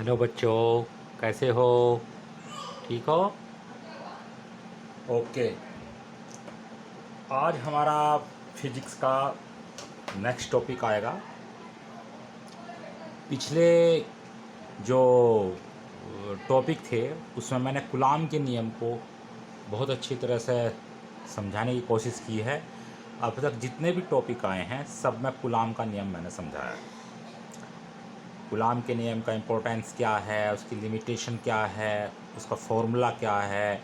Hello बच्चों, कैसे हो? ठीक हो? ओके। आज हमारा फिजिक्स का नेक्स्ट टॉपिक आएगा। पिछले जो टॉपिक थे उसमें मैंने कूलॉम के नियम को बहुत अच्छी तरह से समझाने की कोशिश की है। अब तक जितने भी टॉपिक आए हैं सब में कूलॉम का नियम मैंने समझाया है। कूलॉम के नियम का इम्पोर्टेंस क्या है, उसकी लिमिटेशन क्या है, उसका फॉर्मूला क्या है,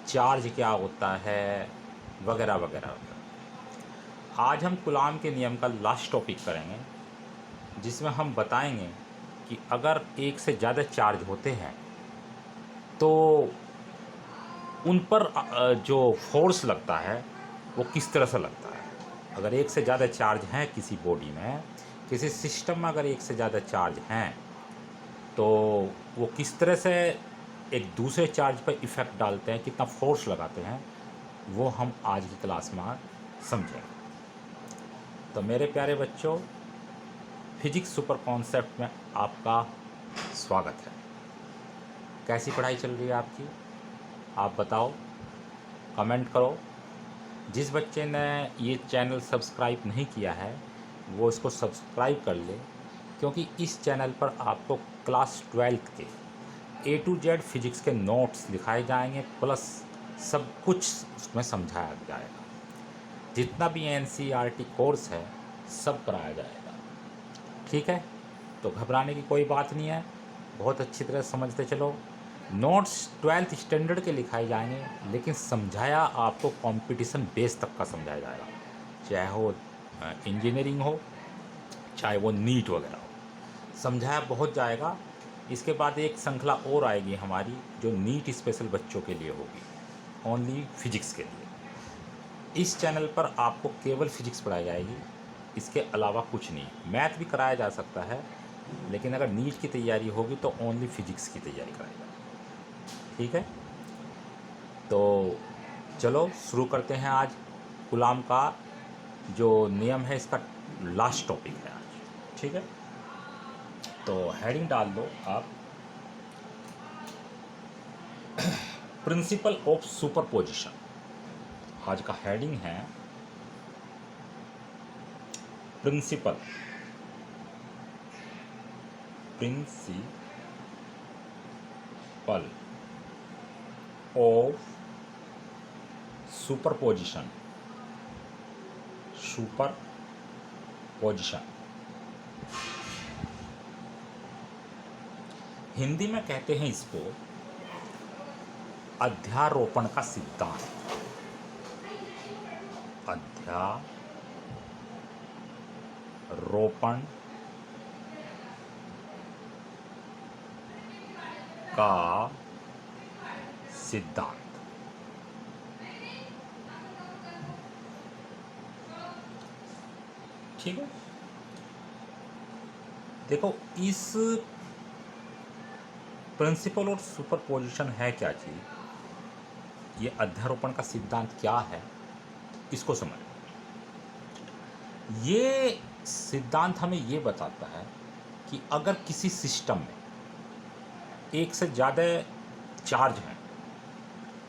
चार्ज क्या होता है, वगैरह वगैरह वगैरह। आज हम कूलॉम के नियम का लास्ट टॉपिक करेंगे, जिसमें हम बताएंगे कि अगर एक से ज़्यादा चार्ज होते हैं तो उन पर जो फोर्स लगता है वो किस तरह से लगता है। अगर एक से ज़्यादा चार्ज हैं किसी बॉडी में, किसी सिस्टम में अगर एक से ज़्यादा चार्ज हैं तो वो किस तरह से एक दूसरे चार्ज पर इफ़ेक्ट डालते हैं, कितना फोर्स लगाते हैं, वो हम आज की क्लास में समझेंगे। तो मेरे प्यारे बच्चों, फिजिक्स सुपर कॉन्सेप्ट में आपका स्वागत है। कैसी पढ़ाई चल रही है आपकी? आप बताओ, कमेंट करो। जिस बच्चे ने ये चैनल सब्सक्राइब नहीं किया है वो इसको सब्सक्राइब कर ले, क्योंकि इस चैनल पर आपको क्लास 12th के A to Z फिजिक्स के नोट्स दिखाए जाएंगे, प्लस सब कुछ उसमें समझाया जाएगा। जितना भी NCERT कोर्स है सब कराया जाएगा। ठीक है, तो घबराने की कोई बात नहीं है, बहुत अच्छी तरह समझते चलो। नोट्स 12th स्टैंडर्ड के लिखाए जाएंगे, लेकिन समझाया आपको कंपटीशन बेस तक का समझाया जाएगा, चाहे वो इंजीनियरिंग हो, चाहे वो नीट वगैरह हो, समझाया बहुत जाएगा। इसके बाद एक श्रृंखला और आएगी हमारी, जो नीट स्पेशल बच्चों के लिए होगी, ओनली फिजिक्स के लिए। इस चैनल पर आपको केवल फिजिक्स पढ़ाई जाएगी, इसके अलावा कुछ नहीं। मैथ भी कराया जा सकता है, लेकिन अगर नीट की तैयारी होगी तो ओनली फिजिक्स की तैयारी कराई जाएगी। ठीक है, तो चलो शुरू करते हैं। आज कूलॉम का जो नियम है इसका लास्ट टॉपिक है आज। ठीक है, तो हेडिंग डाल दो आप, प्रिंसिपल ऑफ सुपरपोजिशन। आज का हेडिंग है principle principle of superposition. Superposition Hindi में कहते हैं इसको अध्यारोपण का सिद्धांत। अध्यारोपण का सिद्धांत। ठीक है, देखो इस प्रिंसिपल और सुपरपोजिशन है क्या चीज़, ये अध्यारोपण का सिद्धांत क्या है, इसको समझ। ये सिद्धांत हमें ये बताता है कि अगर किसी सिस्टम में एक से ज़्यादा चार्ज हैं,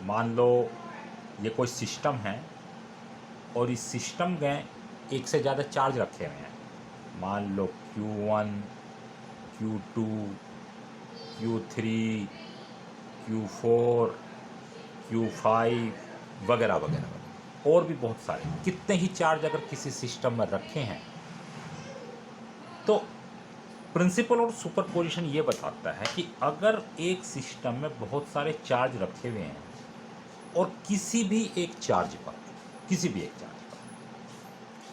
मान लो ये कोई सिस्टम है और इस सिस्टम में एक से ज़्यादा चार्ज रखे हुए हैं, मान लो Q1, Q2, Q3, Q4, Q5 वगैरह वगैरह, और भी बहुत सारे कितने ही चार्ज अगर किसी सिस्टम में रखे हैं, तो प्रिंसिपल और सुपरपोजिशन ये बताता है कि अगर एक सिस्टम में बहुत सारे चार्ज रखे हुए हैं और किसी भी एक चार्ज पर,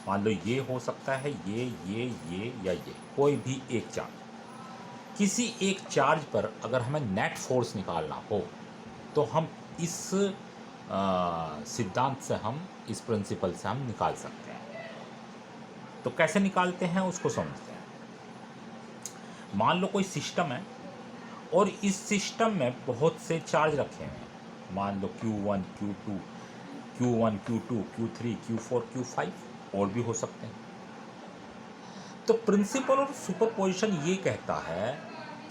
मान लो ये हो सकता है ये या ये, कोई भी एक चार्ज, किसी एक चार्ज पर अगर हमें नेट फोर्स निकालना हो तो हम इस सिद्धांत से, हम इस प्रिंसिपल से हम निकाल सकते हैं। तो कैसे निकालते हैं उसको समझते हैं। मान लो कोई सिस्टम है और इस सिस्टम में बहुत से चार्ज रखे हैं, मान लो Q1, Q2, Q3, Q4, Q5, और भी हो सकते हैं। तो प्रिंसिपल और सुपरपोजिशन ये कहता है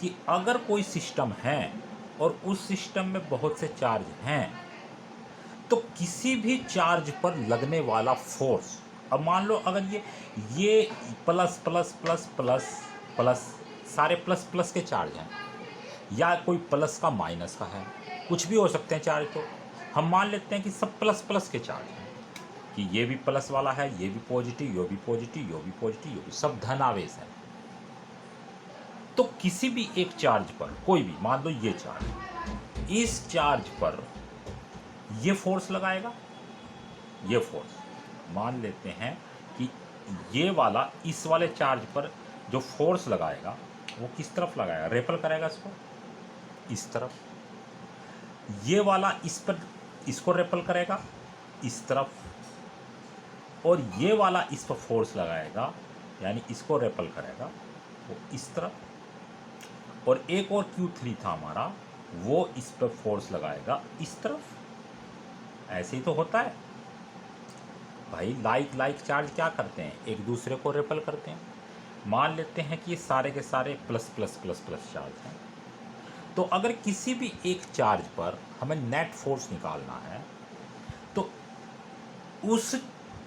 कि अगर कोई सिस्टम है और उस सिस्टम में बहुत से चार्ज हैं, तो किसी भी चार्ज पर लगने वाला फोर्स, अब मान लो अगर ये plus plus plus plus plus, सारे प्लस प्लस के चार्ज हैं, या कोई प्लस का माइनस का है, कुछ भी हो सकते हैं चार्ज, तो हम मान लेते हैं कि सब प्लस प्लस के चार्ज हैं, कि ये भी प्लस वाला है, ये भी पॉजिटिव, ये भी पॉजिटिव, ये भी पॉजिटिव, ये भी, सब धन आवेश है। तो किसी भी एक चार्ज पर, कोई भी, मान लो ये चार्ज, इस चार्ज पर ये फोर्स लगाएगा, ये फोर्स, मान लेते हैं कि ये वाला इस वाले चार्ज पर जो फोर्स लगाएगा वो किस तरफ लगाएगा, रेपल करेगा इसको, इस तरफ। ये वाला इस पर, इसको रेपल करेगा इस तरफ, और ये वाला इस पर फोर्स लगाएगा, यानी इसको रेपल करेगा वो इस तरफ। और एक और Q3 था हमारा, वो इस पर फोर्स लगाएगा इस तरफ। ऐसे ही तो होता है भाई, लाइक चार्ज क्या करते हैं, एक दूसरे को रेपल करते हैं। मान लेते हैं कि ये सारे के सारे plus plus plus plus charge हैं, तो अगर किसी भी एक चार्ज पर हमें नेट फोर्स निकालना है, तो उस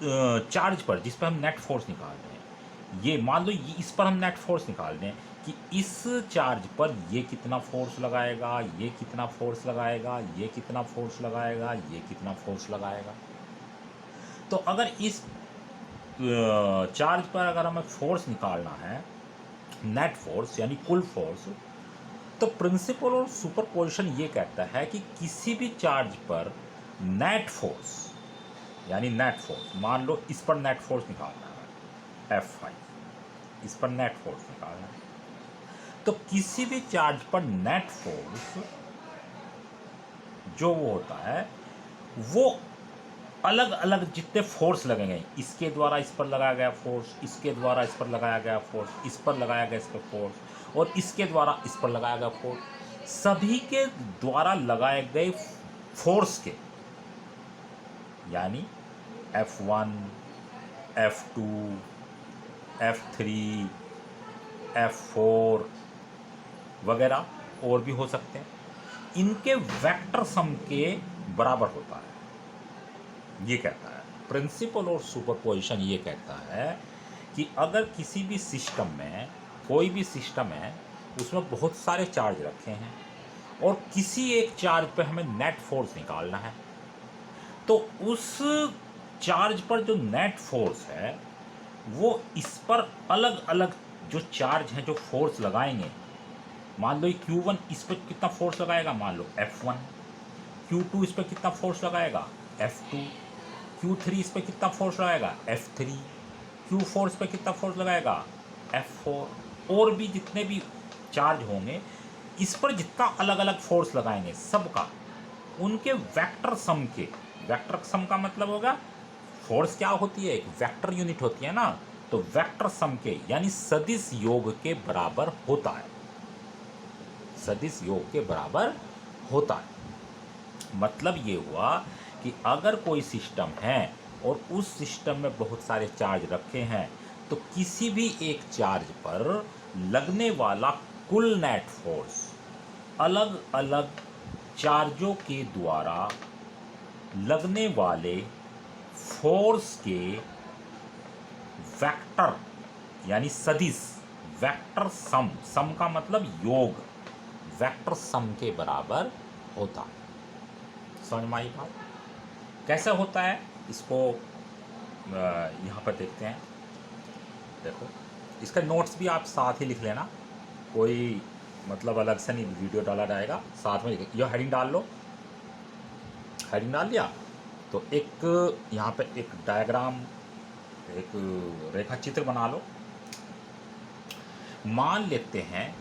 चार्ज पर जिस पर हम नेट फोर्स निकाल रहे हैं, ये मान लो इस पर हम नेट फोर्स निकाल रहे हैं कि इस चार्ज पर ये कितना फोर्स लगाएगा, ये कितना फोर्स लगाएगा, ये कितना फोर्स लगाएगा, ये कितना फोर्स लगाएगा। तो अगर इस चार्ज पर अगर हमें फोर्स निकालना है, नेट फोर्स यानी कुल फोर्स, तो प्रिंसिपल और सुपरपोजिशन ये कहता है कि किसी भी चार्ज पर नेट फोर्स, यानी नेट फोर्स, मान लो इस पर नेट फोर्स निकालना है F5, इस पर नेट फोर्स निकालना है, तो किसी भी चार्ज पर नेट फोर्स जो वो होता है, वो अलग अलग जितने फोर्स लगेंगे, इसके द्वारा इस पर लगाया गया फोर्स, इसके द्वारा इस पर लगाया गया फोर्स, इस पर लगाया गया इस पर फोर्स, और इसके द्वारा इस पर लगाया गया फोर्स, सभी के द्वारा लगाए गए फोर्स के, यानी F1, F2, F3, F4 वगैरह और भी हो सकते हैं, इनके वेक्टर सम के बराबर होता है। ये कहता है प्रिंसिपल और सुपरपोजिशन, ये कहता है कि अगर किसी भी सिस्टम में, कोई भी सिस्टम है, उसमें बहुत सारे चार्ज रखे हैं और किसी एक चार्ज पे हमें नेट फोर्स निकालना है, तो उस चार्ज पर जो नेट फोर्स है वो इस पर अलग अलग जो चार्ज हैं जो फोर्स लगाएंगे, मान लो Q1 इस पर कितना फोर्स लगाएगा, मान लो F1, Q2 इस पर कितना फोर्स लगाएगा F2, Q3 इस पर कितना फोर्स लगाएगा F3, Q4 इस पर कितना फोर्स लगाएगा F4, और भी जितने भी चार्ज होंगे इस पर जितना अलग अलग फोर्स लगाएंगे सबका, उनके वेक्टर सम के, वेक्टर सम का मतलब होगा, फोर्स क्या होती है, एक वेक्टर यूनिट होती है ना, तो वेक्टर सम के यानी सदिश योग के बराबर होता है, सदिश योग के बराबर होता है। मतलब ये हुआ कि अगर कोई सिस्टम है और उस सिस्टम में बहुत सारे चार्ज रखे हैं, तो किसी भी एक चार्ज पर लगने वाला कुल नेट फोर्स अलग अलग चार्जों के द्वारा लगने वाले फोर्स के वेक्टर यानी सदिश, वेक्टर सम, सम का मतलब योग, वेक्टर सम के बराबर होता है। समझ में आई बात? कैसे होता है इसको यहाँ पर देखते हैं। देखो, इसका नोट्स भी आप साथ ही लिख लेना, कोई मतलब अलग से नहीं वीडियो डाला जाएगा, साथ में ये हेडिंग डाल लो, हेडिंग डाल लिया तो एक यहाँ पे एक डायग्राम, एक रेखा चित्र बना लो। मान लेते हैं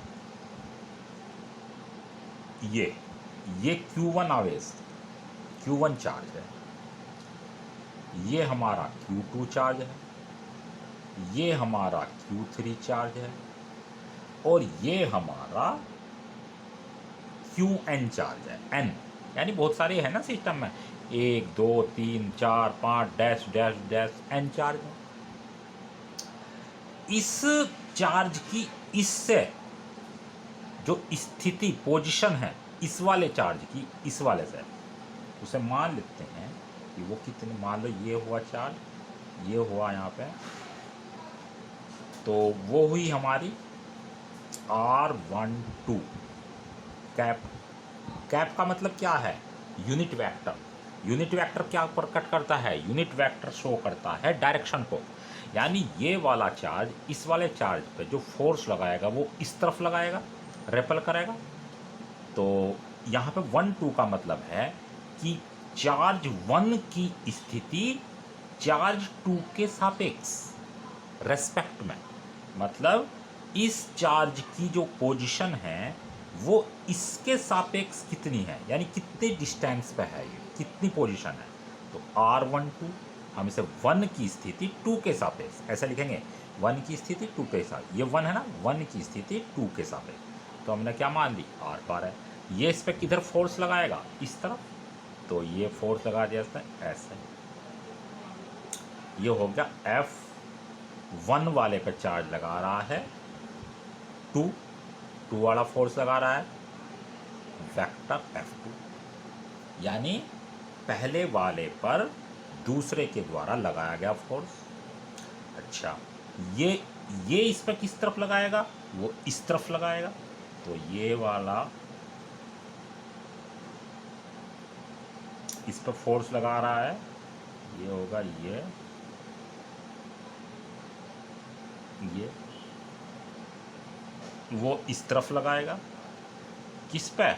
ये Q1 आवेश, Q1 चार्ज है, ये हमारा Q2 चार्ज है, ये हमारा Q3 चार्ज है, और ये हमारा Qn चार्ज है। n यानी बहुत सारे है ना सिस्टम में, 1 2 3 4 5 dash dash dash n charge है। इस चार्ज की इससे जो स्थिति पोजीशन है इस वाले चार्ज की इस वाले से, उसे मान लेते हैं कि वो कितने, मान लो ये हुआ चार्ज, ये हुआ यहाँ पे, तो वो हुई हमारी R12 कैप। कैप का मतलब क्या है? Unit vector. यूनिट वेक्टर क्या प्रकट करता है? यूनिट वेक्टर शो करता है डायरेक्शन को। यानी ये वाला चार्ज इस वाले चार्ज पे जो फोर्स लगाएगा वो इस तरफ लगाएगा, रेपल करेगा। तो यहाँ पे 1-2 का मतलब है कि चार्ज 1 की स्थिति चार्ज 2 के सापेक्ष रेस्पेक्ट में, मतलब इस चार्ज की जो पोजीशन है वो इसके सापेक्ष कितनी है, यानी कितने डिस्टेंस पे है, ये कितनी पोजीशन है। तो R12 हम इसे 1 की स्थिति 2 के सापेक्ष ऐसा लिखेंगे, 1 की स्थिति 2 के साथ, ये 1 है ना, 1 की स्थिति 2 के सापेक्ष। तो हमने क्या मान ली? R बार है। ये इस पर किधर फोर्स लगाएगा? इस तरफ। तो ये फोर्स लगा दिया इसने ऐसे, ये हो गया F1 वाले पे चार्ज लगा रहा है 2 वाला फोर्स लगा रहा है वेक्टर F2, यानी पहले वाले पर दूसरे के द्वारा लगाया गया फोर्स। अच्छा, ये इस पर किस तरफ लगाएगा? वो इस तरफ लगाएगा। तो ये वाला इस पर फोर्स लगा रहा है, ये होगा ये वो इस तरफ लगाएगा। किस पे?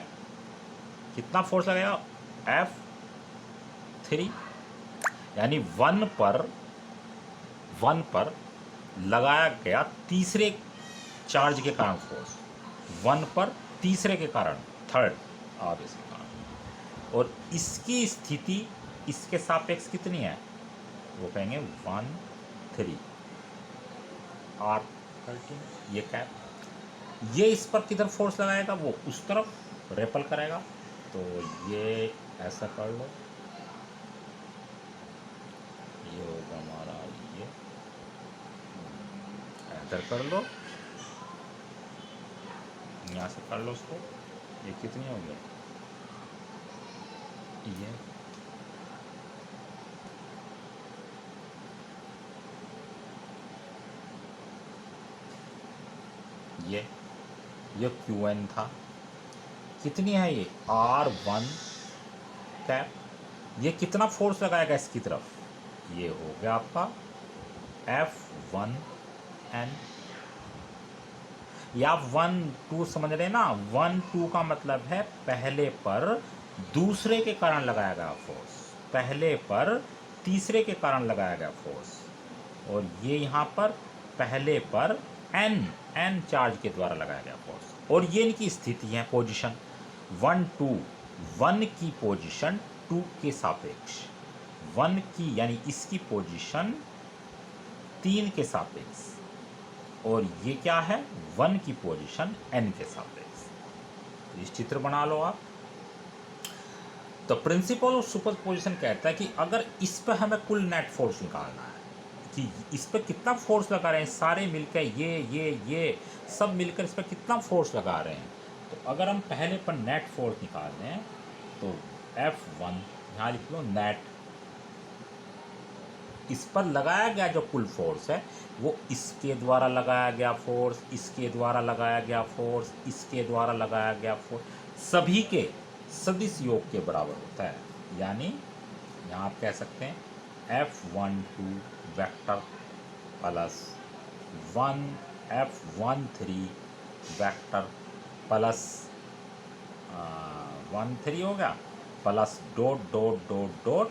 कितना फोर्स लगाएगा? F3, यानी 1 पर लगाया गया तीसरे चार्ज के कारण फोर्स, 1 पर तीसरे के कारण, थर्ड ऑब्वियस के कारण। और इसकी स्थिति इसके सापेक्ष कितनी है? वो कहेंगे 1, 3 R13। ये कैप, ये इस पर किधर फोर्स लगाएगा? वो उस तरफ रेपल करेगा। तो ये ऐसा कर लो, ये होगा हमारा, ये ऐसा कर लो, यहाँ से कर लो उसको। ये कितनी हो गई? ये Qn था। कितनी है ये? R1 cap. ये कितना फोर्स लगाएगा इसकी तरफ? ये हो गया आपका F1N। या 1-2 समझ रहे हैं ना? 1-2 का मतलब है पहले पर दूसरे के कारण लगाया गया फोर्स, पहले पर तीसरे के कारण लगाया गया फोर्स। और ये यहाँ पर पहले पर n चार्ज के द्वारा लगाया गया फोर्स। और ये इनकी स्थिति है, पोजीशन 1-2, 1 की पोजीशन 2 के सापेक्ष, 1 की यानी इसकी पोजीशन 3 के सापेक्ष, और ये क्या है? 1 की पोजीशन n के सापेक्ष। इस चित्र बना लो आप। तो प्रिंसिपल ऑफ सुपरपोजिशन कहता है कि अगर इस पर हमें कुल नेट फोर्स निकालना है कि इस पर कितना फोर्स लगा रहे हैं, सारे मिलकर ये सब मिलकर इस पर कितना फोर्स लगा रहे हैं, तो अगर हम पहले पर नेट फोर्स निकाल लें तो F1 यहाँ लिख लो नेट, इस पर लगाया गया जो कुल फोर्स है वो इसके द्वारा लगाया गया फोर्स, इसके द्वारा लगाया गया फोर्स, इसके द्वारा लगाया गया फोर्स, सभी के सदिश योग के बराबर होता है। यानी यहाँ आप कह सकते हैं F12 vector plus 1 F13 vector plus 1-3 हो गया plus dot dot dot dot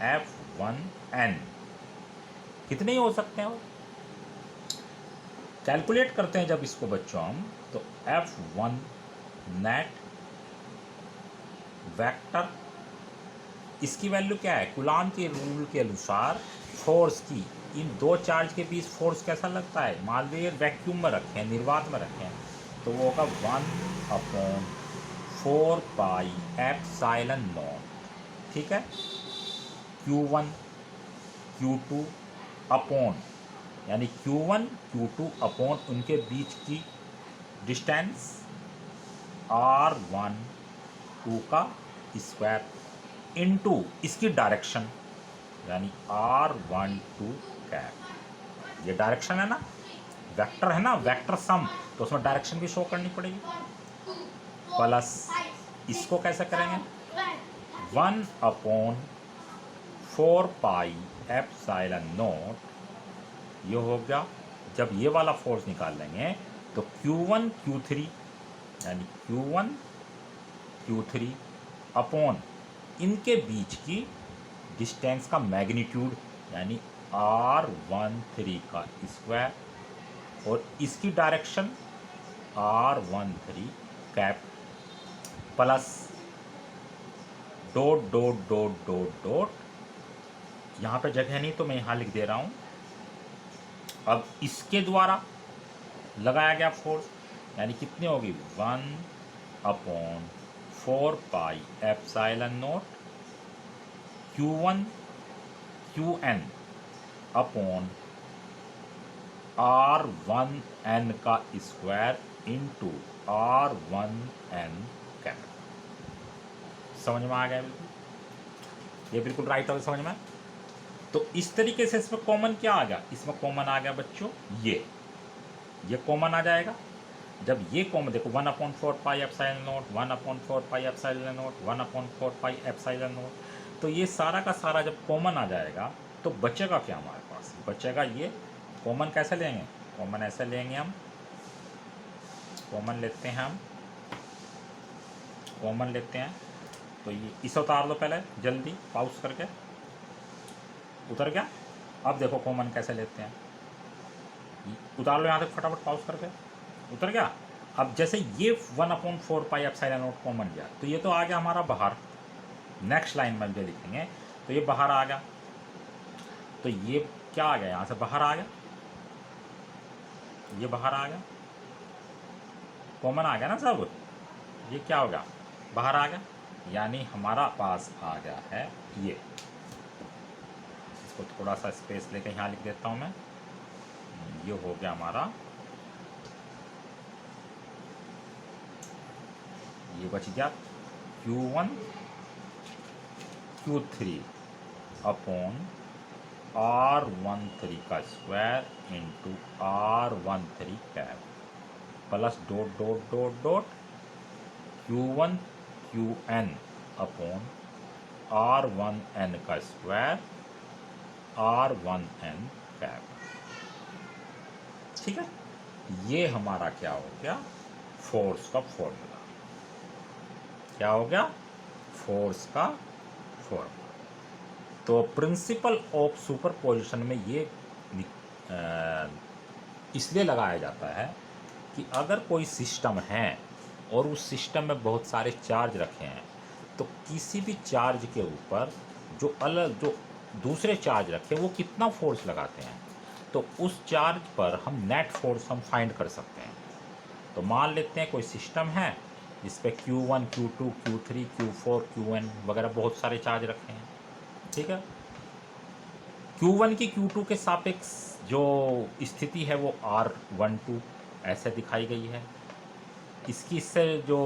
F1N। कितने ही हो सकते हैं? कैलकुलेट करते हैं जब इसको बच्चों हम, तो F1 नेट वेक्टर, इसकी वैल्यू क्या है? कूलॉम के रूल के अनुसार फोर्स की, इन दो चार्ज के बीच फोर्स कैसा लगता है? मान लीजिए वैक्यूम में रखें, निर्वात में रखें, तो वो होगा 1/4 पाई एप्सिलॉन नॉट। ठीक है, Q1 Q2 अपॉन, यानी Q1 Q2 अपॉन उनके बीच की डिस्टेंस r1 2 का स्क्वायर इनटू इसकी डायरेक्शन यानी r12 कैप। ये डायरेक्शन है ना, वेक्टर है ना, वेक्टर सम, तो उसमें डायरेक्शन भी शो करनी पड़ेगी। प्लस इसको कैसे करेंगे, 1/4 पाई एप्सिलॉन नॉट, ये हो गया। जब ये वाला फोर्स निकाल लेंगे तो Q1 Q3 यानी Q1 Q3 अपॉन इनके बीच की डिस्टेंस का मैग्नीट्यूड यानी R13 का स्क्वायर और इसकी direction R13 cap plus dot dot dot dot dot, यहाँ पे जगह नहीं तो मैं यहाँ लिख दे रहा हूँ। अब इसके द्वारा लगाया गया फोर्स यानी कितनी होगी, 1/4 pi epsilon not Q1 QN upon R1N का स्क्वायर इंटू R1N कैप। समझ में आ गया बिल्कुल, ये बिल्कुल राइट होगा समझ में। तो इस तरीके से इसमें कॉमन क्या आ गया, इसमें कॉमन आ गया बच्चों ये कॉमन आ जाएगा। जब ये कॉमन देखो 1/4 pi epsilon not 1/4 pi epsilon not 1/4 pi epsilon not, तो ये सारा का सारा जब कॉमन आ जाएगा तो बचेगा क्या हमारे पास, बचेगा ये। कॉमन कैसे लेंगे, कॉमन ऐसे लेंगे हम, कॉमन लेते हैं हम, कॉमन लेते हैं तो ये इसे उतार लो पहले जल्दी पाउस करके, उतर गया। अब देखो कॉमन कैसे लेते हैं, उतार लो यहाँ तक फटाफट पाउस करके, उतर गया। अब जैसे ये 1/4 पाई एप्सिलॉन नॉट कॉमन गया तो ये तो आ गया हमारा बाहर, नेक्स्ट लाइन में जो लिखेंगे तो ये बाहर आ गया, तो ये क्या आ गया, यहाँ से बाहर आ गया, ये बाहर आ गया, कॉमन आ गया ना सब, ये क्या हो गया, बाहर आ गया, यानी हमारा पास आ गया है ये। इसको थोड़ा सा स्पेस लेके यहाँ लिख देता हूँ मैं, ये हो गया हमारा, ये बच गया Q1 Q3 अपॉन R13 का square into R13 cap plus dot dot dot dot Q1 QN upon R1N का स्क्वायर R1N कैप। ठीक है, ये हमारा क्या हो गया, फोर्स का फॉर्मूला। क्या हो गया, फोर्स का फॉर्मूला। तो प्रिंसिपल ऑफ सुपरपोजिशन में ये इसलिए लगाया जाता है कि अगर कोई सिस्टम है और उस सिस्टम में बहुत सारे चार्ज रखे हैं तो किसी भी चार्ज के ऊपर जो अलग जो दूसरे चार्ज रखे वो कितना फोर्स लगाते हैं, तो उस चार्ज पर हम नेट फोर्स हम फाइंड कर सकते हैं। तो मान लेते हैं कोई सिस्टम है जिस पे Q1 Q2 Q3 Q4 QN वगैरह बहुत सारे चार्ज रखे हैं। ठीक है, Q1 की Q2 के सापेक्ष जो स्थिति है वो R12 ऐसे दिखाई गई है, इसकी इससे जो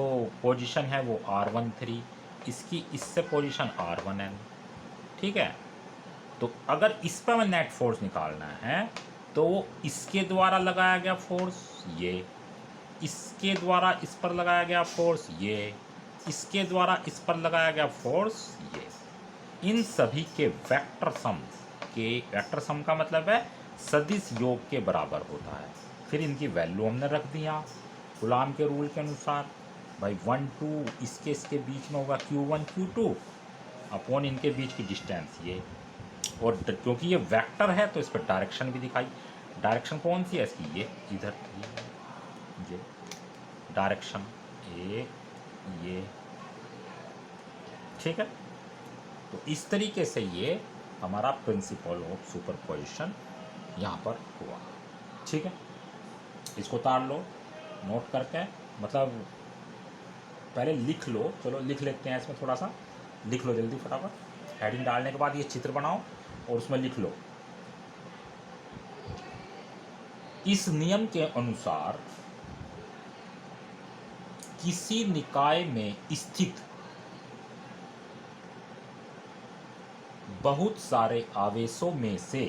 पोजीशन है वो R13, इसकी इससे पोजीशन R1N। ठीक है, तो अगर इस पर हमें नेट फोर्स निकालना है तो वो इसके द्वारा लगाया गया फोर्स ये, इसके द्वारा इस पर लगाया गया फोर्स ये, इसके द्वारा इस पर लगाया गया फोर्स ये, इन सभी के वेक्टर सम के, वेक्टर सम का मतलब है सदिश योग के बराबर होता है। फिर इनकी वैल्यू हमने रख दिया गुलाम के रूल के अनुसार, भाई 1 2 इसके बीच में होगा Q1 Q2 अपॉन इनके बीच की डिस्टेंस ये, और क्योंकि ये वेक्टर है तो इस पर डायरेक्शन भी दिखाई। डायरेक्शन कौन सी है इसकी, ये इधर ये डायरेक्शन ये। ठीक है, तो इस तरीके से ये हमारा प्रिंसिपल ऑफ सुपरपोजिशन यहाँ पर हुआ। ठीक है, इसको उतार लो नोट करके, मतलब पहले लिख लो, चलो लिख लेते हैं इसमें, थोड़ा सा लिख लो जल्दी फटाफट। हेडिंग डालने के बाद ये चित्र बनाओ और उसमें लिख लो, इस नियम के अनुसार किसी निकाय में स्थित बहुत सारे आवेशों में से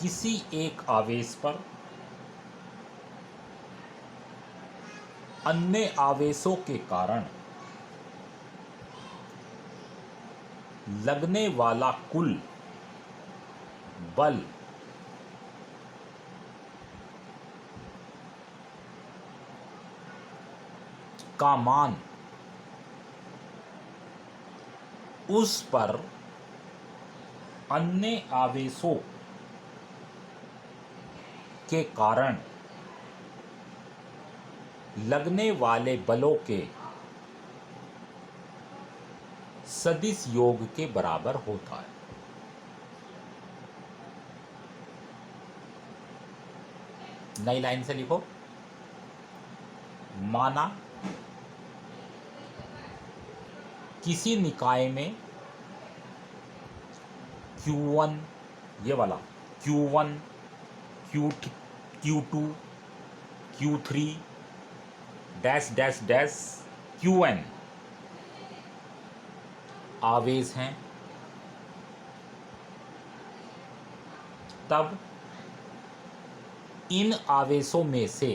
किसी एक आवेश पर अन्य आवेशों के कारण लगने वाला कुल बल का मान उस पर अन्य आवेशों के कारण लगने वाले बलों के सदिश योग के बराबर होता है। नई लाइन से लिखो, माना किसी निकाय में Q1, ये वाला Q1, Q2, Q3 dash dash dash Qn आवेश हैं, तब इन आवेशों में से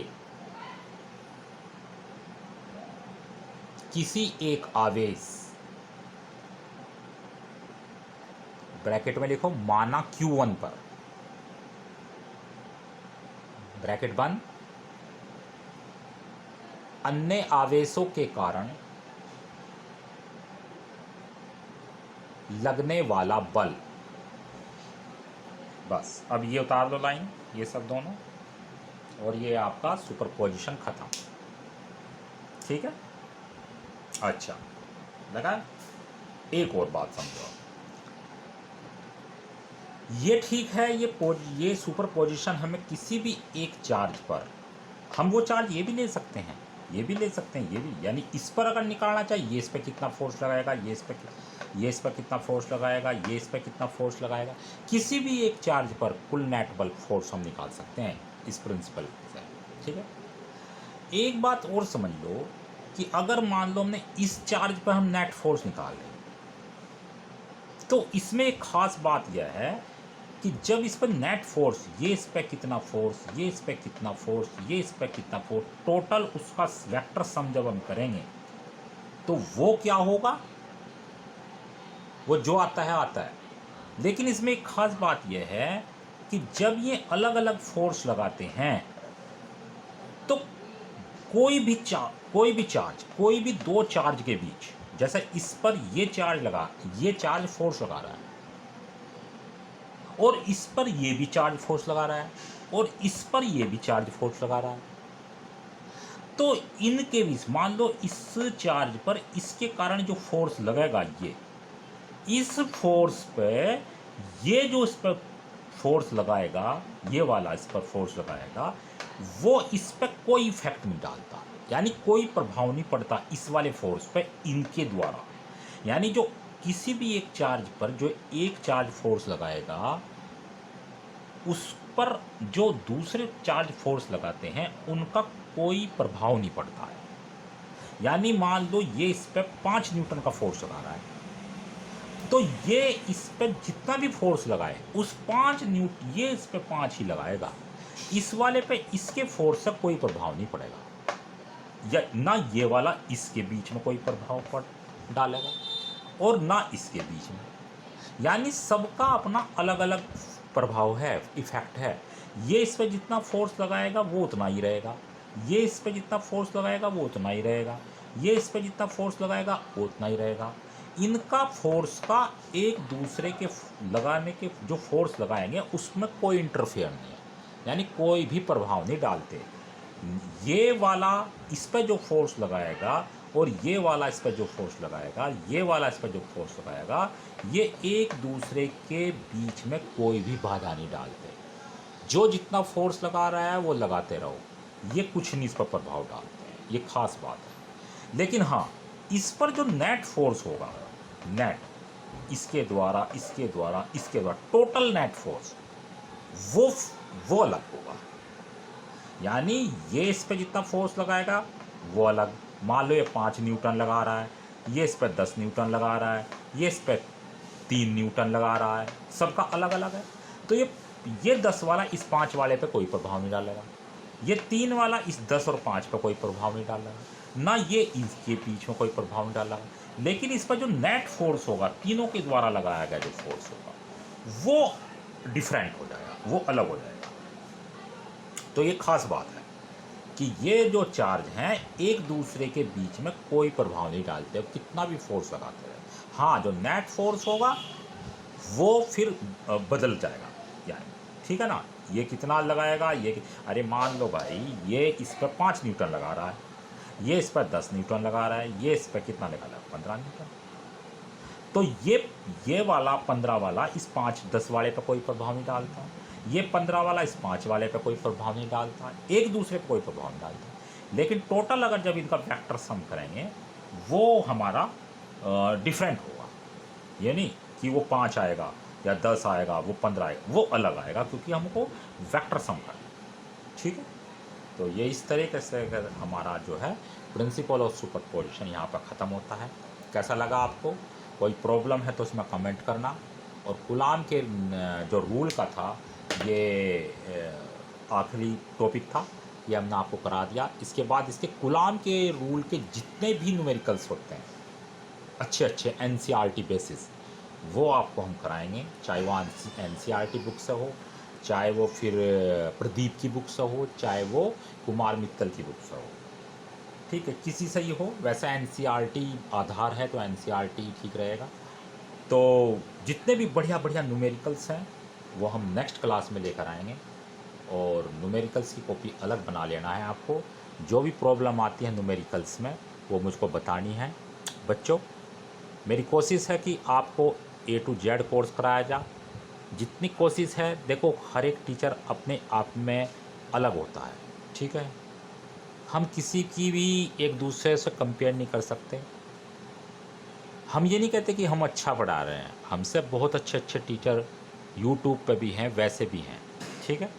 किसी एक आवेश, ब्रैकेट में लिखो माना Q1 पर, ब्रैकेट बंद, अन्य आवेशों के कारण लगने वाला बल। बस अब ये उतार दो लाइन, ये सब दोनों, और ये आपका सुपरपोजिशन खत्म। ठीक है, अच्छा लगा। एक और बात समझो, ये ठीक है, ये सुपरपोजिशन हमें किसी भी एक चार्ज पर, हम वो चार्ज ये भी ले सकते हैं, ये भी ले सकते हैं, ये भी, यानी इस पर अगर निकालना चाहिए, ये इस पर कितना फोर्स लगाएगा, ये इस पर कितना फोर्स लगाएगा, ये इस पर कितना फोर्स लगाएगा, किसी भी एक चार्ज पर कुल नेट बल फोर्स हम निकाल सकते हैं इस प्रिंसिपल से। ठीक है, एक बात और समझ लो कि अगर मान लो हमने इस चार्ज पर हम नेट फोर्स निकाल रहे, तो इसमें एक खास बात यह है कि जब इस पर नेट फोर्स, ये इस पर कितना फोर्स, ये इस पर कितना फोर्स, ये इस पर कितना फोर्स, टोटल उसका वेक्टर सम जब हम करेंगे तो वो क्या होगा, वो जो आता है। लेकिन इसमें एक खास बात यह है कि जब ये अलग अलग फोर्स लगाते हैं तो कोई भी चार्ज, कोई भी दो चार्ज के बीच, जैसे इस पर ये चार्ज फोर्स लगा रहा है, और इस पर ये भी चार्ज फोर्स लगा रहा है, और इस पर ये भी चार्ज फोर्स लगा रहा है, तो इनके बीच मान लो इस चार्ज पर इसके कारण जो फोर्स लगेगा, ये इस फोर्स पे, ये जो इस पर फोर्स लगाएगा, ये वाला इस पर फोर्स लगाएगा, वो इस पर कोई इफेक्ट नहीं डालता, यानी कोई प्रभाव नहीं पड़ता इस वाले फोर्स पे इनके द्वारा। यानी जो किसी भी एक चार्ज पर जो एक चार्ज फोर्स लगाएगा, उस पर जो दूसरे चार्ज फोर्स लगाते हैं उनका कोई प्रभाव नहीं पड़ता है। यानी मान लो ये इस पर 5 न्यूटन का फोर्स लगा रहा है, तो ये इस पर जितना भी फोर्स लगाए उस 5 न्यूटन, ये इस पर 5 ही लगाएगा, इस वाले पे इसके फोर्स से कोई प्रभाव नहीं पड़ेगा, या ना ये वाला इसके बीच में कोई प्रभाव पड़ डालेगा और ना इसके बीच में। यानी सबका अपना अलग अलग प्रभाव है, इफेक्ट है। ये इस पर जितना फोर्स लगाएगा वो उतना ही रहेगा, ये इस पर जितना फोर्स लगाएगा वो उतना ही रहेगा, ये इस पर जितना फोर्स लगाएगा वो उतना ही रहेगा। इनका फोर्स का एक दूसरे के लगाने के जो फोर्स लगाएंगे उसमें कोई इंटरफेयर नहीं है, यानी कोई भी प्रभाव नहीं डालते। ये वाला इस पर जो फोर्स लगाएगा और ये वाला इस पर जो फोर्स लगाएगा, ये वाला इस पर जो फोर्स लगाएगा, ये एक दूसरे के बीच में कोई भी बाधा नहीं डालते। जो जितना फोर्स लगा रहा है वो लगाते रहो, ये कुछ नहीं इस पर प्रभाव डालते हैं, ये खास बात है। लेकिन हाँ, इस पर जो नेट फोर्स होगा, नेट इसके द्वारा टोटल नेट फोर्स वो अलग होगा। यानी ये इस पे जितना फोर्स लगाएगा वो अलग। मान लो ये 5 न्यूटन लगा रहा है, ये इस पर 10 न्यूटन लगा रहा है, ये इस पर 3 न्यूटन लगा रहा है, सबका अलग अलग है। तो ये 10 वाला इस 5 वाले पे कोई प्रभाव नहीं डालेगा, ये 3 वाला इस 10 और 5 पे कोई प्रभाव नहीं डालेगा, ना ये इसके बीच में कोई प्रभाव नहीं डालेगा। लेकिन इस पर जो नेट फोर्स होगा, तीनों के द्वारा लगाया गया जो फोर्स होगा, वो डिफरेंट हो जाएगा, वो अलग हो जाएगा। तो ये खास बात है कि ये जो चार्ज हैं एक दूसरे के बीच में कोई प्रभाव नहीं डालते, कितना भी फोर्स लगाते हैं। हाँ, जो नेट फोर्स होगा वो फिर बदल जाएगा, यानी ठीक है ना। ये कितना लगाएगा, ये अरे मान लो भाई ये इस पर 5 न्यूटन लगा रहा है, ये इस पर 10 न्यूटन लगा रहा है, ये इस पर कितना लगा रहा है 15 न्यूटन। तो ये वाला 15 वाला इस 5-10 वाले पर कोई प्रभाव नहीं डालता, ये 15 वाला इस 5 वाले पर कोई प्रभाव नहीं डालता, एक दूसरे पर कोई प्रभाव नहीं डालता। लेकिन टोटल अगर जब इनका वेक्टर सम करेंगे वो हमारा डिफरेंट होगा, ये नहीं कि वो 5 आएगा या 10 आएगा, वो 15 आएगा, वो अलग आएगा, क्योंकि हमको वेक्टर सम करना है। ठीक है, तो ये इस तरीके से हमारा जो है प्रिंसिपल ऑफ सुपरपोजिशन यहाँ पर ख़त्म होता है। कैसा लगा आपको? कोई प्रॉब्लम है तो उसमें कमेंट करना। और कूलाम के जो रूल का था, ये आखिरी टॉपिक था, ये हमने आपको करा दिया। इसके बाद इसके कूलाम के रूल के जितने भी न्यूमेरिकल्स होते हैं अच्छे अच्छे NCERT बेसिस, वो आपको हम कराएंगे, चाहे वो NCERT बुक से हो, चाहे वो फिर प्रदीप की बुक से हो, चाहे वो कुमार मित्तल की बुक से हो। ठीक है, किसी से ही हो। वैसा NCERT आधार है तो NCERT ठीक रहेगा। तो जितने भी बढ़िया बढ़िया न्यूमेरिकल्स हैं वो हम नेक्स्ट क्लास में लेकर आएंगे, और न्यूमेरिकल्स की कॉपी अलग बना लेना है आपको। जो भी प्रॉब्लम आती है न्यूमेरिकल्स में वो मुझको बतानी है। बच्चों, मेरी कोशिश है कि आपको A to Z कोर्स कराया जाए। जितनी कोशिश है, देखो हर एक टीचर अपने आप में अलग होता है, ठीक है। हम किसी की भी एक दूसरे से कंपेयर नहीं कर सकते। हम ये नहीं कहते कि हम अच्छा पढ़ा रहे हैं, हमसे बहुत अच्छे अच्छे टीचर यूट्यूब पे भी हैं, वैसे भी हैं, ठीक है,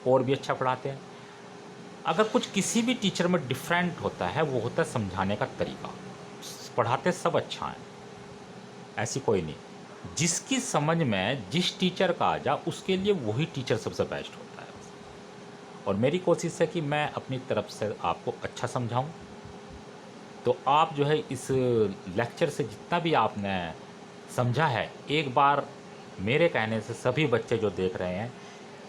और भी अच्छा पढ़ाते हैं। अगर कुछ किसी भी टीचर में डिफरेंट होता है, वो होता है समझाने का तरीका। पढ़ाते सब अच्छा है, ऐसी कोई नहीं। जिसकी समझ में जिस टीचर का आ जा, उसके लिए वही टीचर सबसे बेस्ट होता है। और मेरी कोशिश है कि मैं अपनी तरफ से आपको अच्छा समझाऊं। तो आप जो है इस लेक्चर से जितना भी आपने समझा है, एक बार मेरे कहने से सभी बच्चे जो देख रहे हैं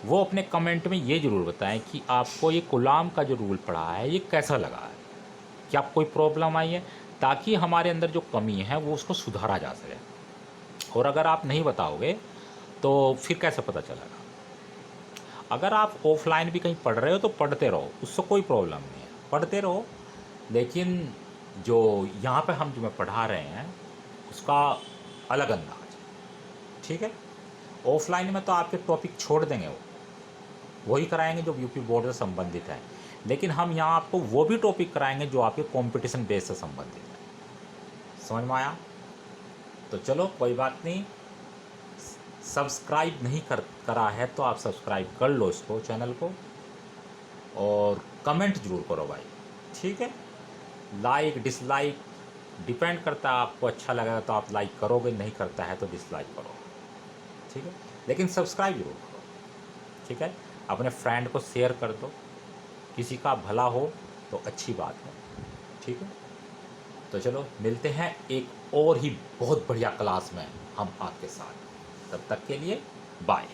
वो अपने कमेंट में ये ज़रूर बताएं कि आपको ये कूलाम का जो रूल पढ़ा है ये कैसा लगा है, क्या कोई प्रॉब्लम आई है, ताकि हमारे अंदर जो कमी है वो उसको सुधारा जा सके। और अगर आप नहीं बताओगे तो फिर कैसे पता चलेगा। अगर आप ऑफलाइन भी कहीं पढ़ रहे हो तो पढ़ते रहो, उससे कोई प्रॉब्लम नहीं है, पढ़ते रहो। लेकिन जो यहाँ पे हम जो मैं पढ़ा रहे हैं उसका अलग अंदाज है, ठीक है। ऑफलाइन में तो आपके टॉपिक छोड़ देंगे, वही कराएंगे जो यूपी बोर्ड से संबंधित है। लेकिन हम यहाँ आपको वो भी टॉपिक कराएंगे जो आपके कंपटीशन बेस से संबंधित है। समझ में आया? तो चलो कोई बात नहीं। सब्सक्राइब नहीं करा है तो आप सब्सक्राइब कर लो इसको, चैनल को, और कमेंट ज़रूर करो भाई, ठीक है। लाइक डिसलाइक डिपेंड करता है, आपको अच्छा लगेगा तो आप लाइक करोगे, नहीं करता है तो डिसलाइक करो, ठीक है। लेकिन सब्सक्राइब जरूर करो, ठीक है। अपने फ्रेंड को शेयर कर दो, किसी का भला हो तो अच्छी बात है, ठीक है। तो चलो मिलते हैं एक और ही बहुत बढ़िया क्लास में हम आपके साथ। तब तक के लिए बाय।